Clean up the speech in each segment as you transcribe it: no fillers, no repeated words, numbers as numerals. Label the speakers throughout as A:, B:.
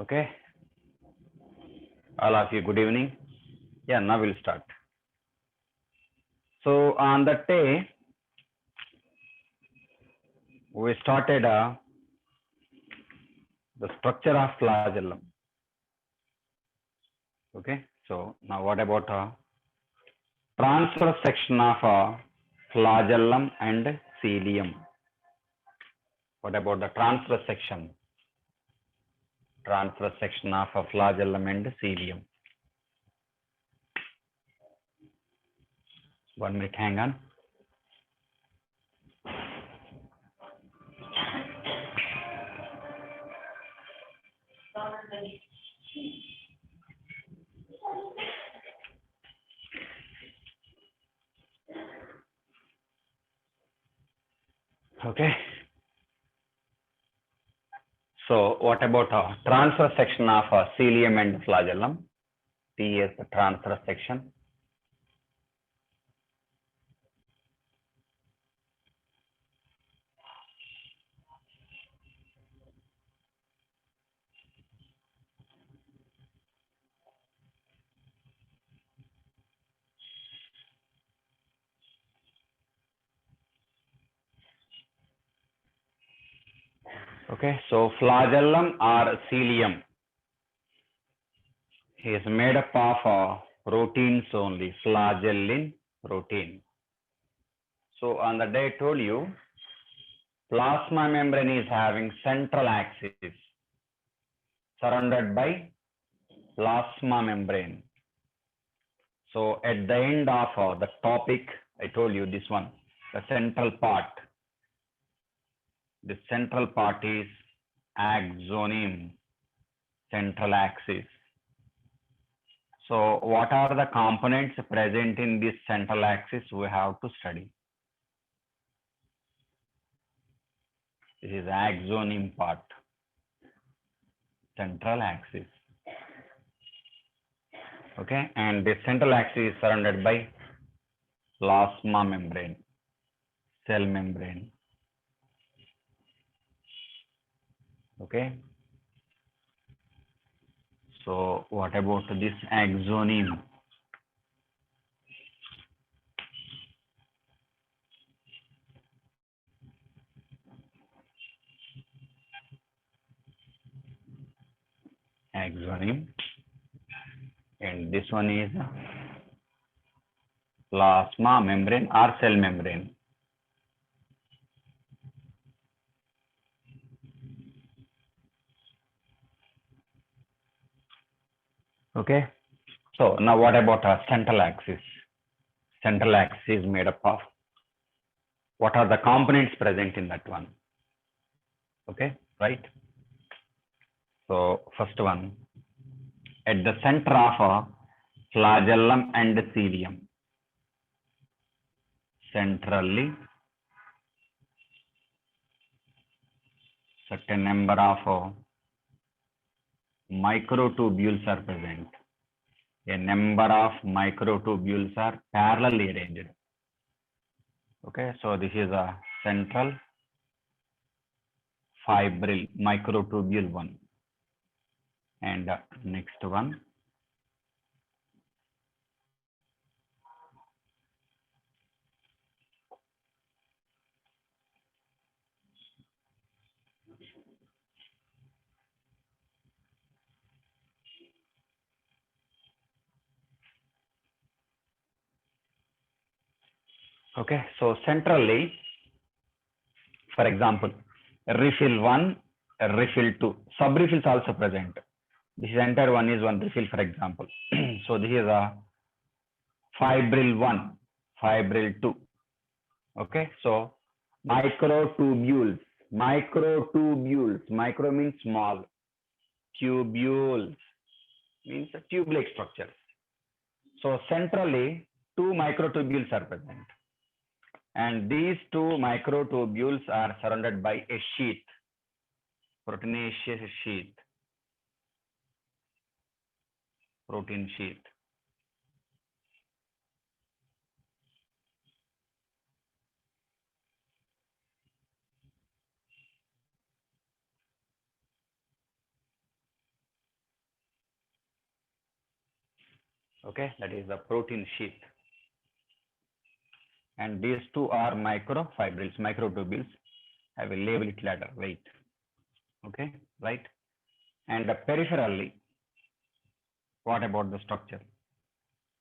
A: Okay, all of you, good evening. Yeah, now we'll start. So on that day, we started the structure of flagellum. Okay, so now what about transverse section of flagellum and cilium? What about the transverse section? Transverse section of flagellum and cilium. 1 minute, hang on. Okay. So what about transverse section of cilium and flagellum? T is the transverse section. Okay, so flagellum or cilium is made up of proteins only, flagellin protein. So on the day I told you, plasma membrane is having central axis surrounded by plasma membrane. So at the end of the topic, I told you this one, the central part. The central part is axoneme, central axis. So what are the components present in this central axis we have to study. This is axoneme part, central axis. Okay, and this central axis is surrounded by plasma membrane, cell membrane. Okay, so what about this axoneme? Axoneme, and this one is plasma membrane or cell membrane. Okay, so now what about our central axis? Central axis is made up of, what are the components present in that one? Okay, right? So first one, at the center of flagellum and cilium, centrally certain number of microtubules are present. A number of microtubules are parallelly arranged. Okay, so this is a central fibril microtubule one. And next one, okay, so centrally, for example, refill 1, refill 2, subrefill is also present. This entire one is one refill, for example. So this is a fibril 1, fibril 2. Okay, so microtubules, micro means small, tubules means tube-like structures. So centrally, 2 microtubules are present. And these 2 microtubules are surrounded by a sheath, proteinaceous sheath, protein sheath. Okay, that is the protein sheath. And these two are microfibrils, microtubules. I will label it later. Wait. Okay, right. And peripherally, what about the structure?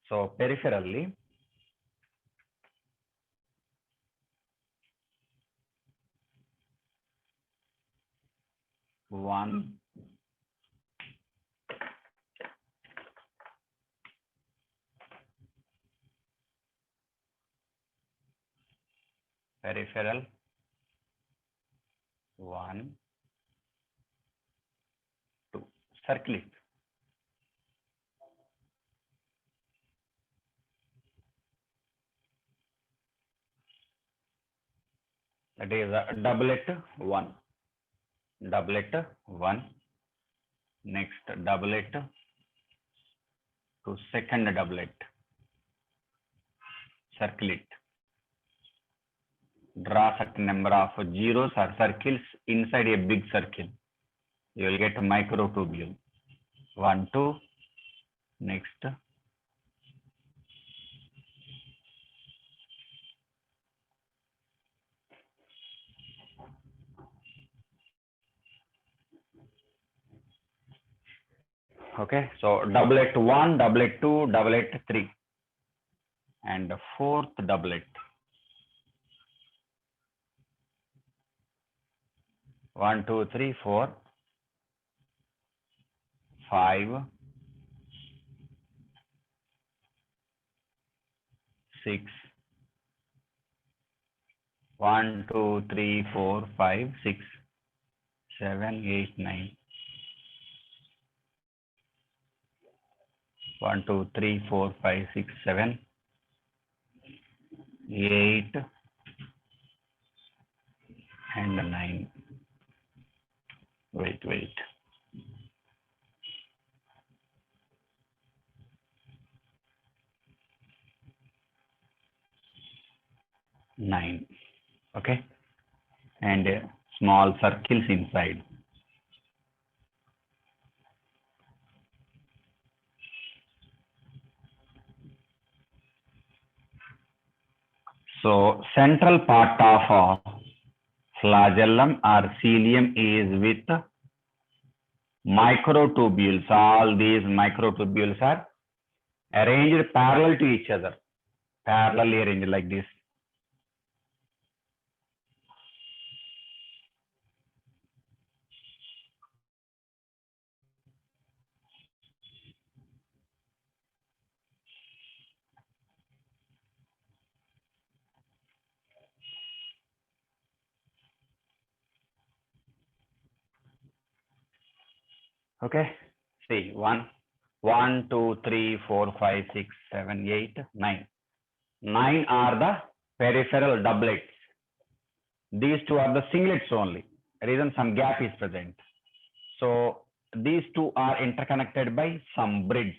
A: So peripherally, one, peripheral, one, two, circle it. That is a doublet one, next doublet to second doublet, circle it. Draw certain number of zeros or circles inside a big circle. You will get a microtubule. 1, 2, next. Okay, so doublet 1, doublet 2, doublet 3, and fourth doublet. 1, 2, 3, 4, 5, 6. 1, 2, 3, 4, 5, 6, 7, 8, 9. 1, 2, 3, 4, 5, 6, 7, 8, and 9. Wait. 9. Okay, and small circles inside. So central part of flagellum or cilium is with microtubules. All these microtubules are arranged parallel to each other, parallelly arranged like this. Okay, see 1, 2, 3, 4, 5, 6, 7, 8, 9. 9 are the peripheral doublets. These two are the singlets only. Reason some gap is present. So these two are interconnected by some bridge,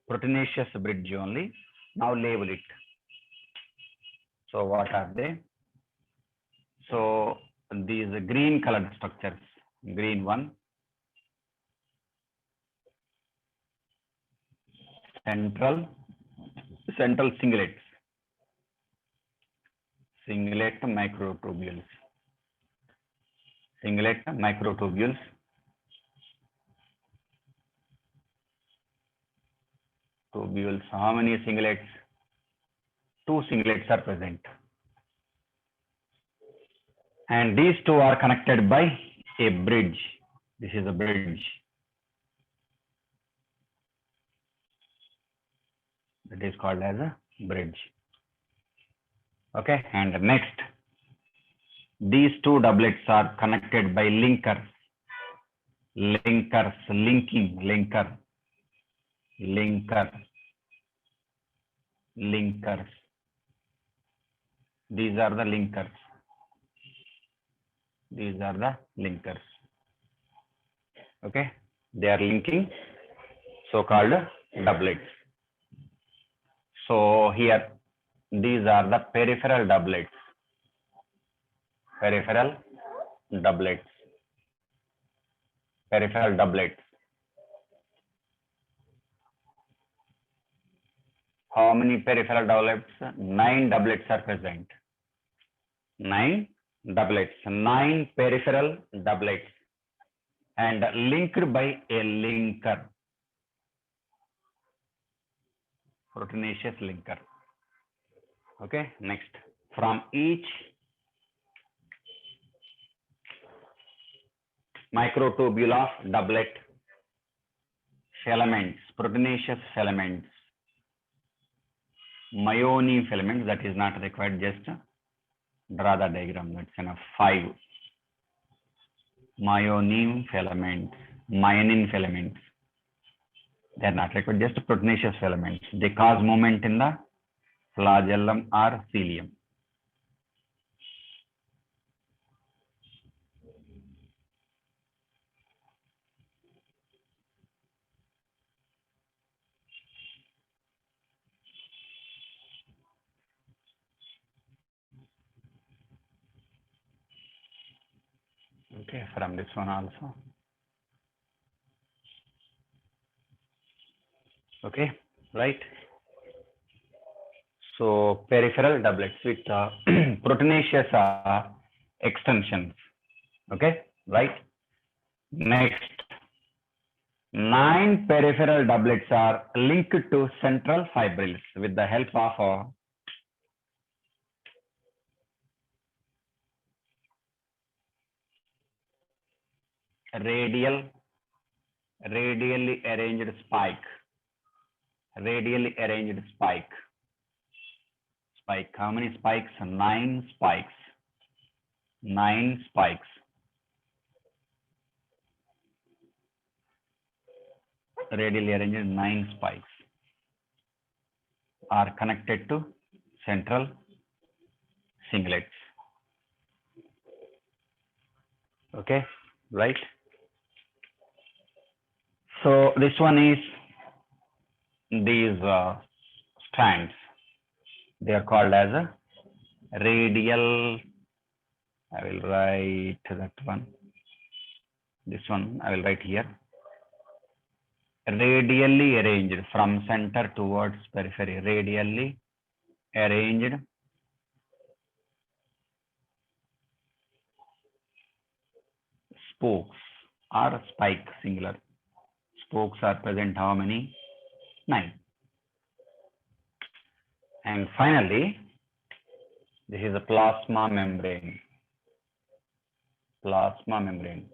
A: proteinaceous bridge only. Now label it. So what are they? So these green colored structures, green one, central singlets, singlet microtubules, tubules. How many singlets? 2 singlets are present. And these two are connected by a bridge. This is a bridge. It is called as a bridge. Okay, and next, these two doublets are connected by linkers. Linkers. These are the linkers. Okay, they are linking, so-called doublets. So here, these are the peripheral doublets. Peripheral doublets. How many peripheral doublets? 9 doublets are present. 9 doublets, 9 peripheral doublets, and linked by a linker, proteinaceous linker. Okay, next, from each microtubule of doublet filaments, proteinaceous filaments, myosin filaments, that is not required, just draw the diagram, that's enough. 5 myosin filaments, they are not required, just proteinaceous filaments. They cause movement in the flagellum or cilium. Okay, from this one also. Okay, right. So peripheral doublets with proteinaceous extensions. Okay, right. Next, 9 peripheral doublets are linked to central fibrils with the help of radially arranged spike. Radially arranged spike. How many spikes? 9 spikes. 9 spikes. Radially arranged 9 spikes are connected to central singlets. Okay, right. So this one is these strands. They are called as a radial. I will write that one. This one I will write here. Radially arranged from center towards periphery. Radially arranged spokes or spike, singular. Spokes are present how many? 9. And finally, this is a plasma membrane. Plasma membrane.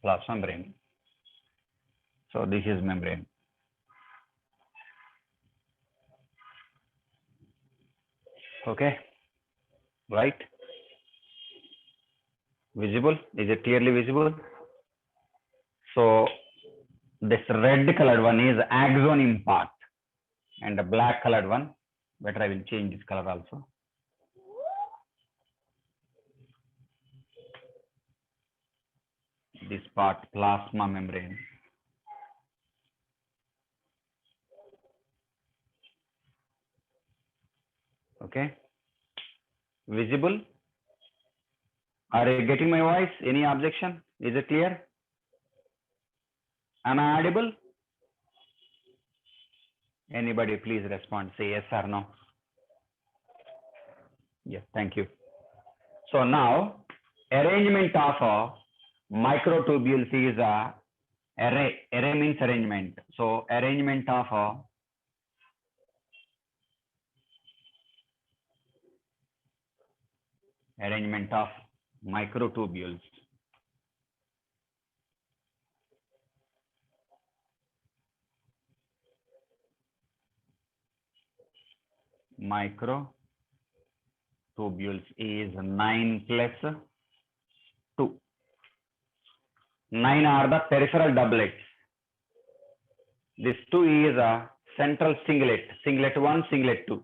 A: Plasma membrane. So this is membrane. Okay, right? Visible? Is it clearly visible? So this red colored one is axon part, and the black colored one, better I will change this color also. This part, plasma membrane. Okay, visible? Are you getting my voice? Any objection? Is it clear? Am I audible? Anybody please respond, say yes or no. Yes, thank you. So now arrangement of microtubules is array. Array means arrangement. So arrangement of microtubules. Microtubules is 9 plus 2. 9 are the peripheral doublets. This 2 is a central singlet. Singlet 1, singlet 2.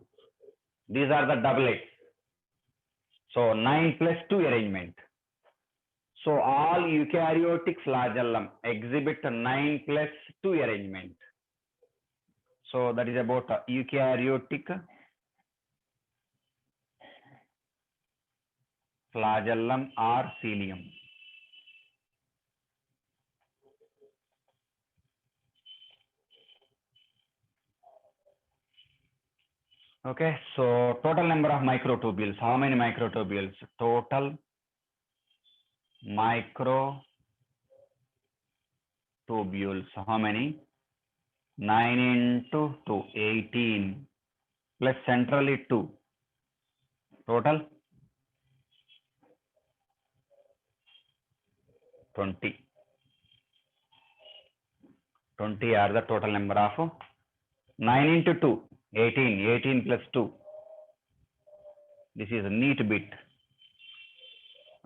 A: These are the doublets. So 9 plus 2 arrangement. So all eukaryotic flagellum exhibit 9 plus 2 arrangement. So that is about eukaryotic flagellum or cilium. Okay, so total number of microtubules. How many microtubules? Total microtubules. How many? 9 into 2, 18 plus centrally 2. Total 20. 20 are the total number of 9 into 2, 18. 18 plus 2. This is a neat bit.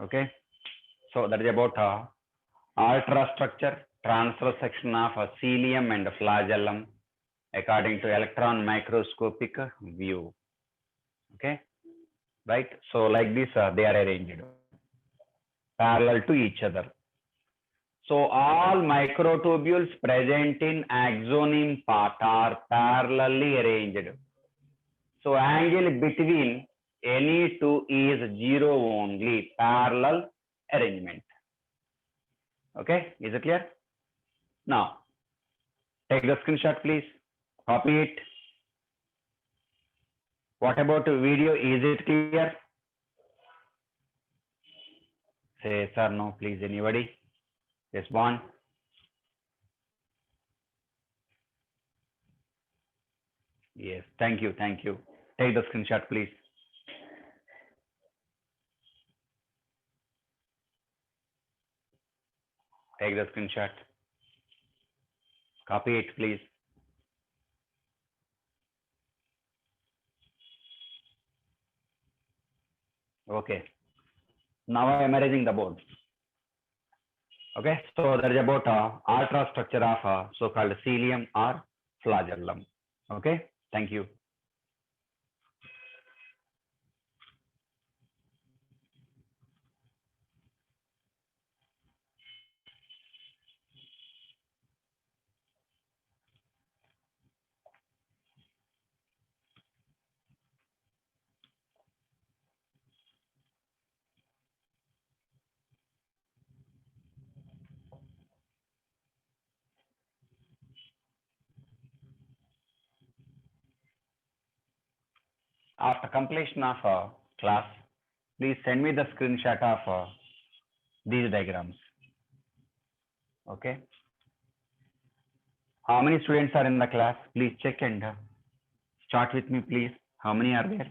A: Okay. So that is about ultrastructure, transverse section of cilium and flagellum according to electron microscopic view. Okay. Right. So like this, they are arranged parallel to each other. So all microtubules present in axoneme part are parallelly arranged. So angle between any two is zero only, parallel arrangement. Okay, is it clear? Now, take the screenshot, please. Copy it. What about video? Is it clear? Say yes or no, please. Anybody? Respond. Yes, thank you, thank you. Take the screenshot, please. Take the screenshot. Copy it, please. Okay. Now I am arranging the board. Okay, so that is about ultra structure of so-called cilium or flagellum. Okay, thank you. After completion of class, please send me the screenshot of these diagrams. Okay. How many students are in the class? Please check and start with me, please. How many are there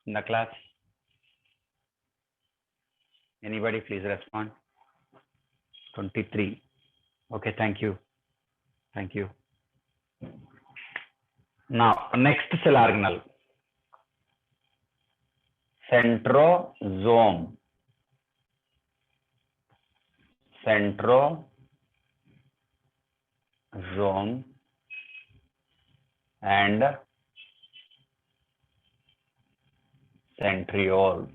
A: in the class? Anybody, please respond. 23. Okay, thank you. Thank you. Now, next cell organelle. Centrosome. Centrosome and centriole.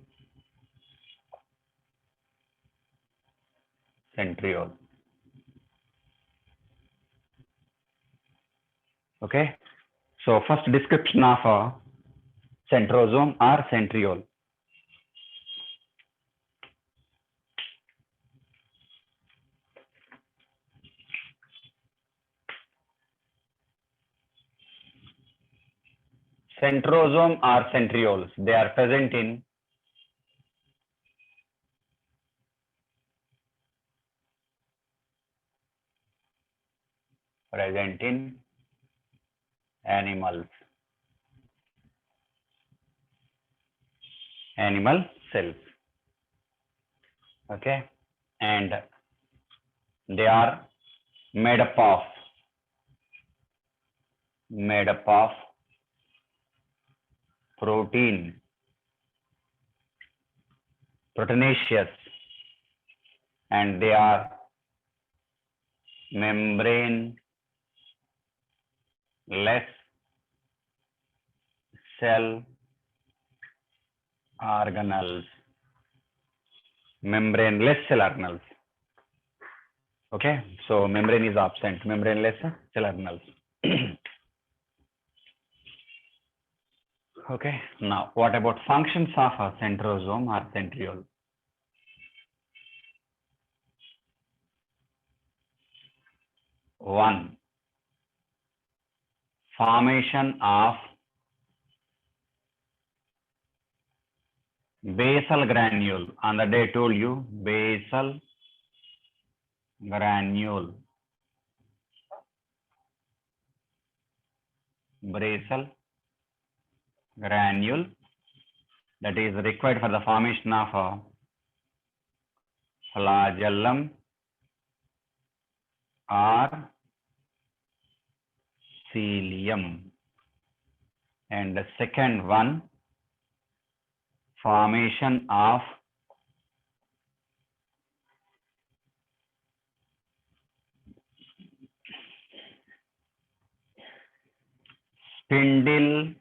A: Centriole. Okay. So first description of centrosome or centriole. Centrosome or centrioles, they are present in animal cells. Okay, and they are made up of protein, proteinaceous, and they are membraneless cell organelles. Membraneless cell organelles. Okay, so membrane is absent. Membraneless cell organelles. Okay, now what about functions of a centrosome or centriole? One, formation of Basal granule. On the day I told you, basal granule. Basal granule that is required for the formation of flagellum or cilium. And the second one, formation of spindle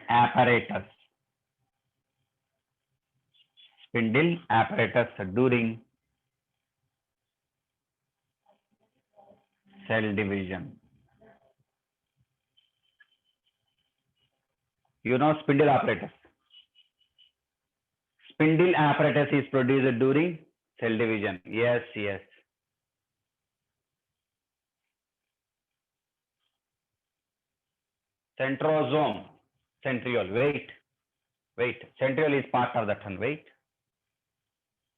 A: apparatus. Spindle apparatus during cell division. You know spindle apparatus. Spindle apparatus is produced during cell division. Yes, yes. Centrosome, centriole. Wait. Centriole is part of that one. Wait.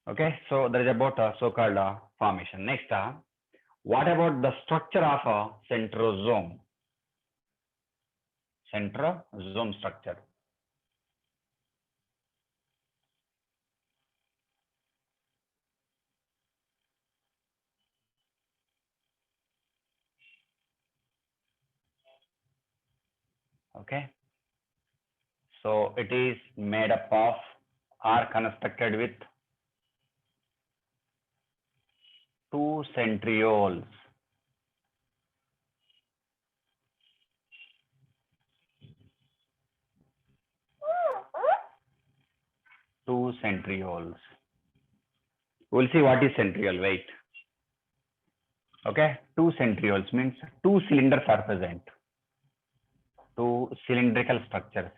A: Okay, so there is about a so-called formation. Next, what about the structure of a centrosome? Centrosome structure. Okay, so it is made up of or constructed with two centrioles. Two centrioles. We'll see what is centriole. Wait. Okay, two centrioles means two cylinders are present. Two cylindrical structures.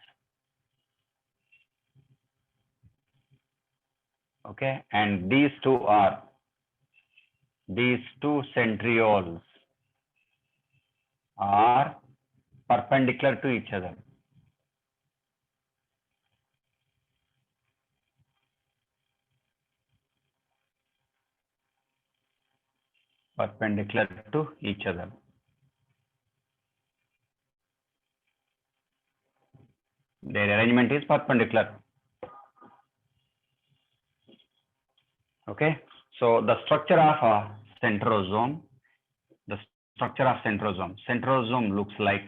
A: Okay, and these two centrioles are perpendicular to each other. Perpendicular to each other. Their arrangement is perpendicular. Okay, so the structure of a centrosome, centrosome looks like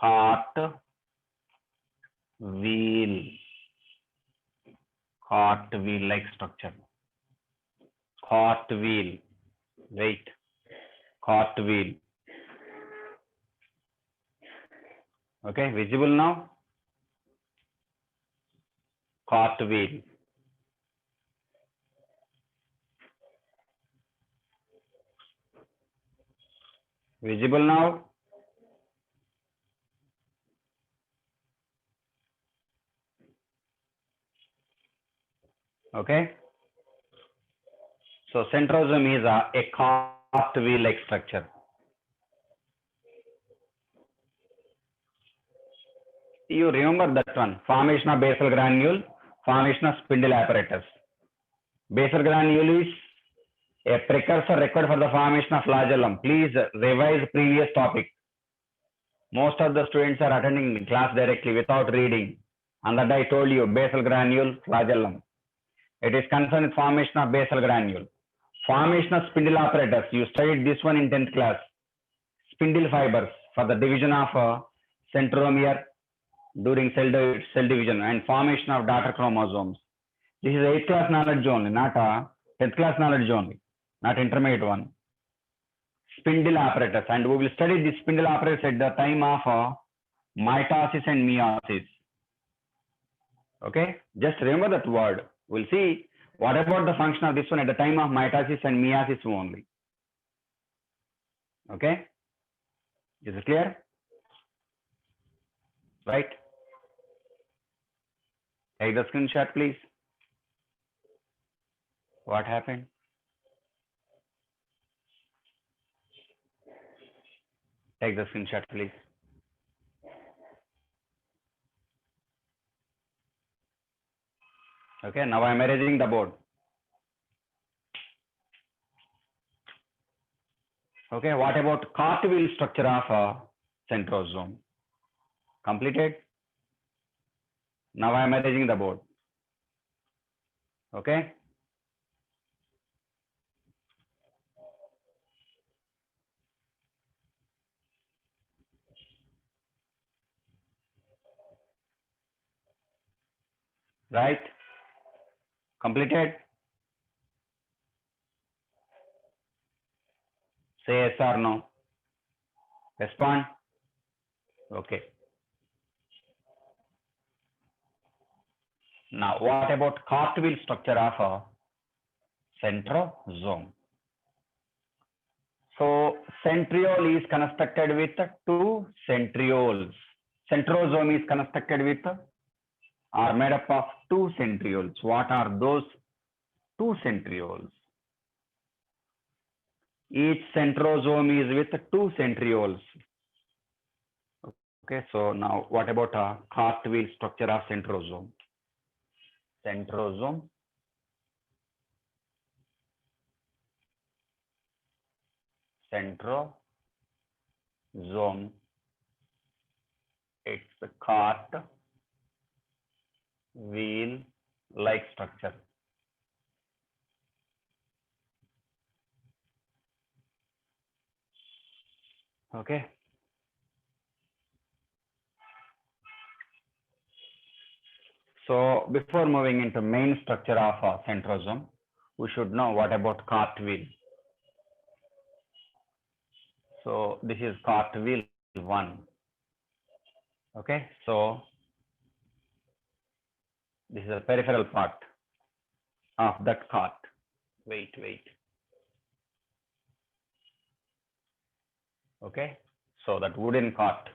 A: cart wheel like structure. Cart wheel. Wait. Cart wheel. Okay, visible now? Cart wheel. Visible now? Okay. So centrosome is a cart wheel like structure. You remember that one, formation of basal granule, formation of spindle apparatus. Basal granule is a precursor required for the formation of flagellum. Please revise previous topic. Most of the students are attending class directly without reading. And that I told you, basal granule, flagellum. It is concerned with formation of basal granule. Formation of spindle apparatus. You studied this one in 10th class. Spindle fibers for the division of centromere during cell division and formation of daughter chromosomes. This is 8th class knowledge only, not 10th class knowledge only, not intermediate one. Spindle apparatus, and we will study this spindle apparatus at the time of mitosis and meiosis. Okay, just remember that word. We'll see what about the function of this one at the time of mitosis and meiosis only. Okay, is it clear? Right? Take the screenshot, please. What happened? Take the screenshot, please. Okay, now I'm erasing the board. Okay, what about cartwheel structure of a centrosome? Completed. Now I'm erasing the board. Okay. Right. Completed. Say yes or no. Respond. Okay. Now, what about cartwheel structure of a centrosome? So, centriole is constructed with two centrioles. Centrosome is constructed with are made up of two centrioles. What are those two centrioles? Each centrosome is with two centrioles. Okay, so now what about a cartwheel structure of centrosome? Centrosome it's a cart wheel like structure. Okay. So before moving into main structure of a centrosome, we should know what about cartwheel. So this is cartwheel 1. Okay, so this is a peripheral part of that cart. Wait. Okay, so that wooden cart.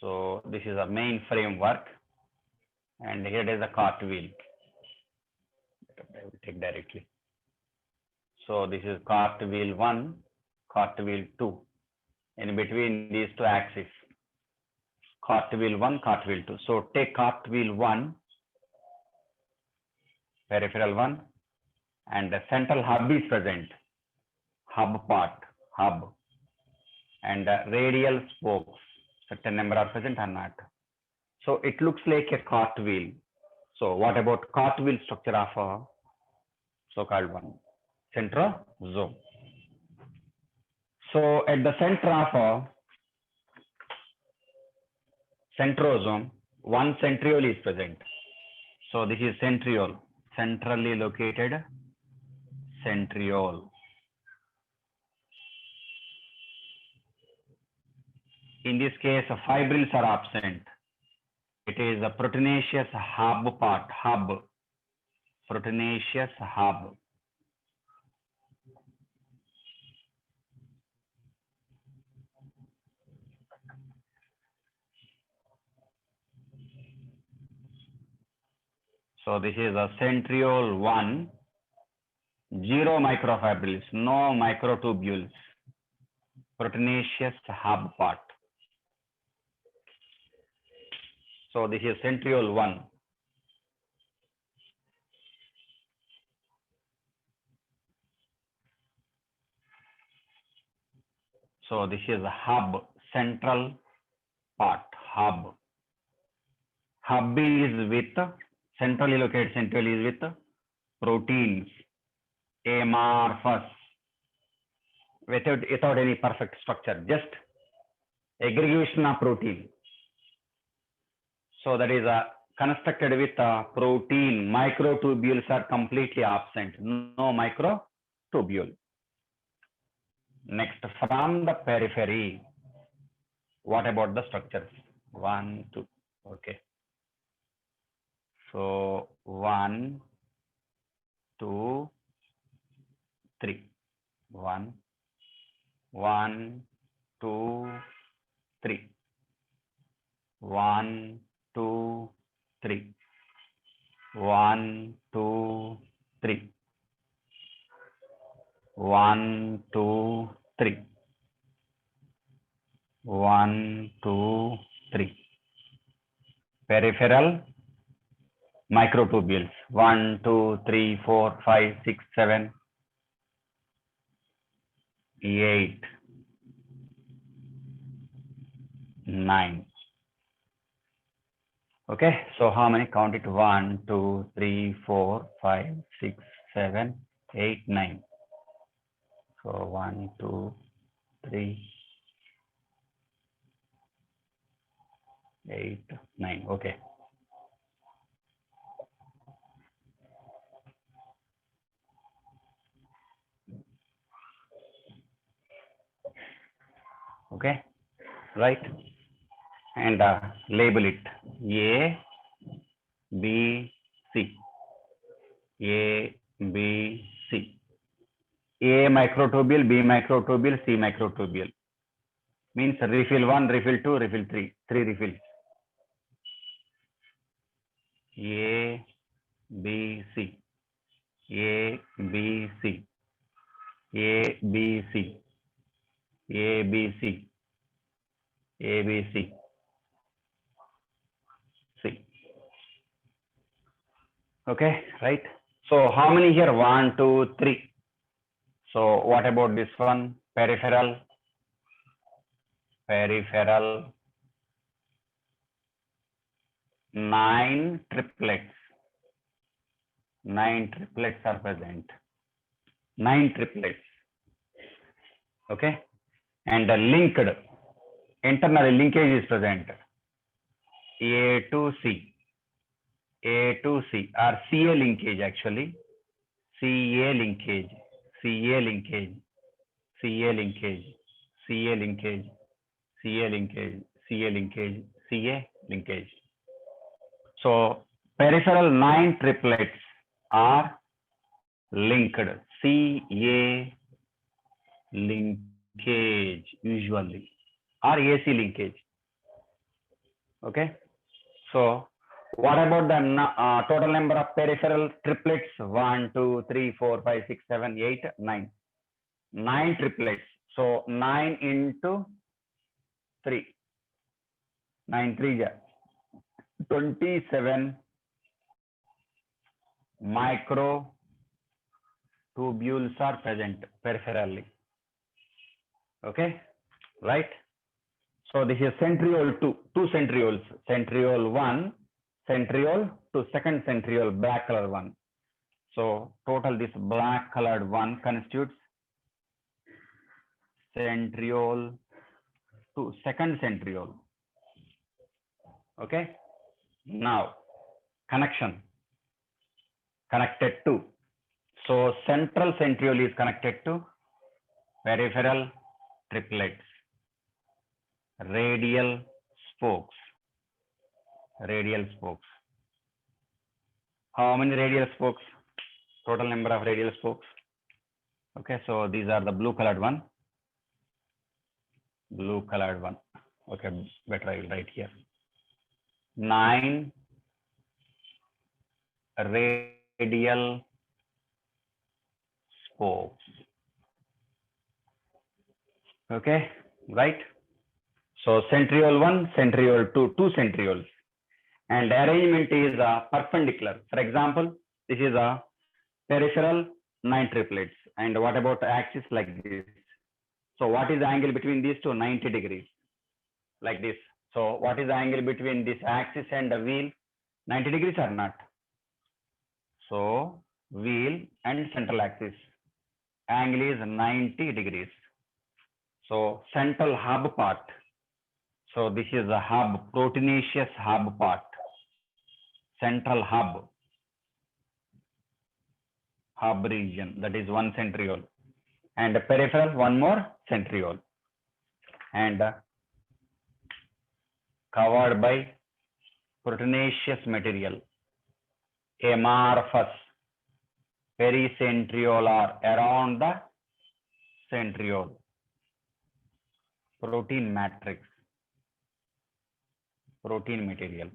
A: So this is a main framework, and here it is a cart wheel. I will take directly. So this is cart wheel 1, cart wheel 2. In between these two axes, cart wheel 1, cart wheel 2. So take cart wheel 1, peripheral 1, and the central hub is present. Hub, and radial spokes. Certain number are present or not. So it looks like a cartwheel. So what about cartwheel structure of a so-called one? Centrosome. So at the center of a centrosome, one centriole is present. So this is centriole, centrally located centriole. In this case, fibrils are absent. It is a proteinaceous hub part, proteinaceous hub. So this is a centriole 1, 0 microfibrils, no microtubules, proteinaceous hub part. So this is centriole 1. So this is a hub, central part, hub. Hub is with, centrally located centriole is with proteins, amorphous, without any perfect structure, just aggregation of protein. So that is constructed with a protein. Microtubules are completely absent, no microtubule. Next, from the periphery, what about the structures? 1, 2, okay. So 1, 2, 3. 1, 2, 3. 1, 2, 3. 1, 2, 3. 1, 2, 3. 1, 2, 3. Peripheral microtubules. 1, 2, 3, 4, 5, 6, 7, 8, 9. Okay, so how many? Count it. 1, 2, 3, 4, 5, 6, 7, 8, 9. So 1, 2, 3, 8, 9. Okay. Okay, right. And label it A, B, C. A, B, C. A microtubule, B microtubule, C microtubule. Means refill 1, refill 2, refill 3. 3 refills. A, B, C. A, B, C. A, B, C. A, B, C. A, B, C. C. Okay, right. So how many here? 1, 2, 3. So what about this one? Peripheral. Peripheral. 9 triplets. 9 triplets are present. 9 triplets. Okay. And linked. Internal linkage is present. A to C. A to C or CA linkage actually. CA linkage. CA linkage. CA linkage. CA linkage. CA linkage. CA linkage. CA linkage. So peripheral 9 triplets are linked. CA linkage usually or AC linkage. Okay. So what about the total number of peripheral triplets? 1, 2, 3, 4, 5, 6, 7, 8, 9. 9 triplets. So 9 into 3. 9 3 27 microtubules are present peripherally. Okay, right? So this is centriole 2, 2 centrioles. Centriole 1, centriole 2, second centriole, black color one. So total this black colored one constitutes centriole 2, second centriole. Okay. Now connection connected to. So central centriole is connected to peripheral triplets, radial spokes. Radial spokes. How many radial spokes? Total number of radial spokes. Okay, so these are the blue colored one. Blue colored one. Okay, better I will write here. 9 radial spokes. Okay, right? So centriole 1, centriole 2, 2 centrioles. And arrangement is perpendicular. For example, this is a peripheral 9 triplets. And what about axis like this? So what is the angle between these two? 90 degrees, like this. So what is the angle between this axis and the wheel? 90 degrees or not? So wheel and central axis angle is 90 degrees. So central hub part. So this is the hub, proteinaceous hub part. Central hub region, that is one centriole. And the peripheral, one more centriole. And covered by proteinaceous material, amorphous, pericentriolar, around the centriole, protein matrix, protein material.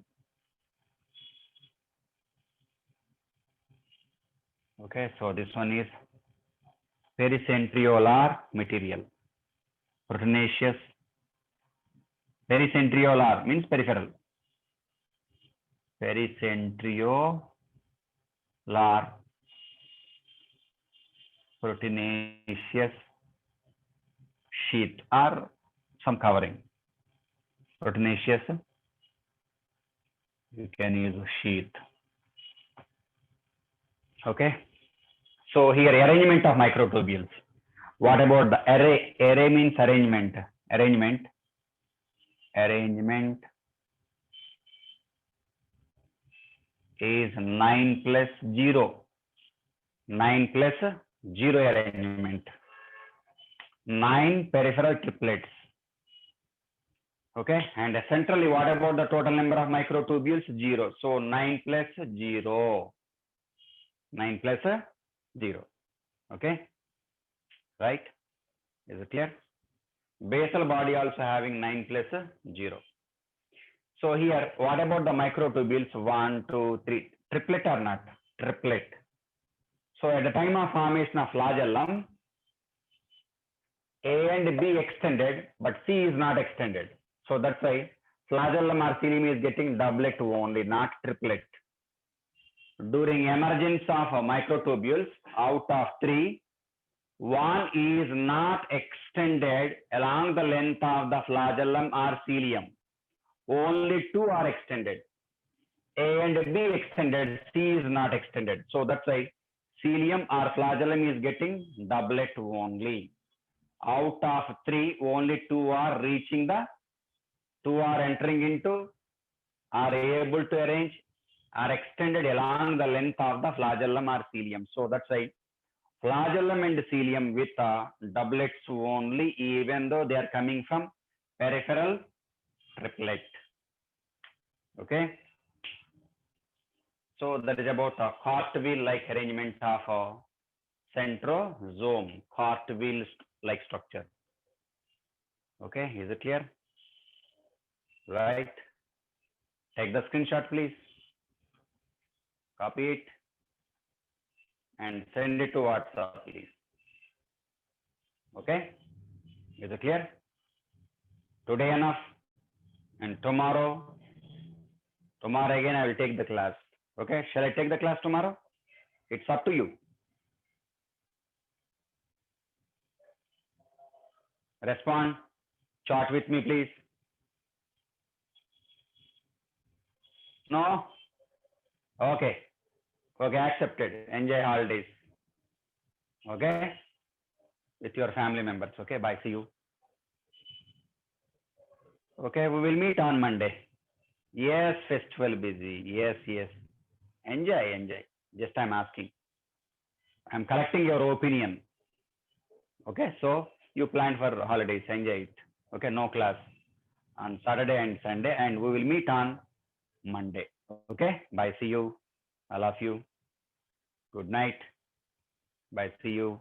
A: Okay, so this one is Pericentriolar material. Proteinaceous. Pericentriolar means peripheral. Pericentriolar proteinaceous sheath or some covering. Proteinaceous, you can use sheath. Okay. So here arrangement of microtubules. What about the array? Array means arrangement. Arrangement is 9 plus 0. 9 plus 0 arrangement. 9 peripheral triplets. Okay, and centrally, what about the total number of microtubules? 0. So 9 plus 0. 9 plus 0. Okay, right? Is it clear? Basal body also having 9 plus 0. So here, what about the microtubules? 1, 2, 3. Triplet or not? Triplet. So at the time of formation of flagellum, A and B extended, but C is not extended. So that's why flagellum or cilium is getting doublet only, not triplet. During emergence of microtubules, out of 3, 1 is not extended along the length of the flagellum or cilium. Only 2 are extended. A and B extended, C is not extended. So that's why cilium or flagellum is getting doublet only. Out of 3, only 2 are reaching the, 2 are entering into, are able to arrange, are extended along the length of the flagellum or cilium. So that's why flagellum and cilium with doublets only, even though they are coming from peripheral triplet. Okay. So that is about a cartwheel-like arrangement of centrosome, cartwheel-like structure. Okay, is it clear? Right. Take the screenshot, please. Copy it and send it to WhatsApp, please. Okay, is it clear? Today enough, and tomorrow again I will take the class. Okay, shall I take the class tomorrow? It's up to you. Respond, chat with me, please. No? Okay. Okay, accepted. Enjoy holidays. Okay? With your family members. Okay, bye. See you. Okay, we will meet on Monday. Yes, festival busy. Yes, yes. Enjoy. Just I'm asking. I'm collecting your opinion. Okay, so you plan for holidays. Enjoy it. Okay, no class on Saturday and Sunday, and we will meet on Monday. Okay, bye. See you. I love you. Good night. Bye. See you.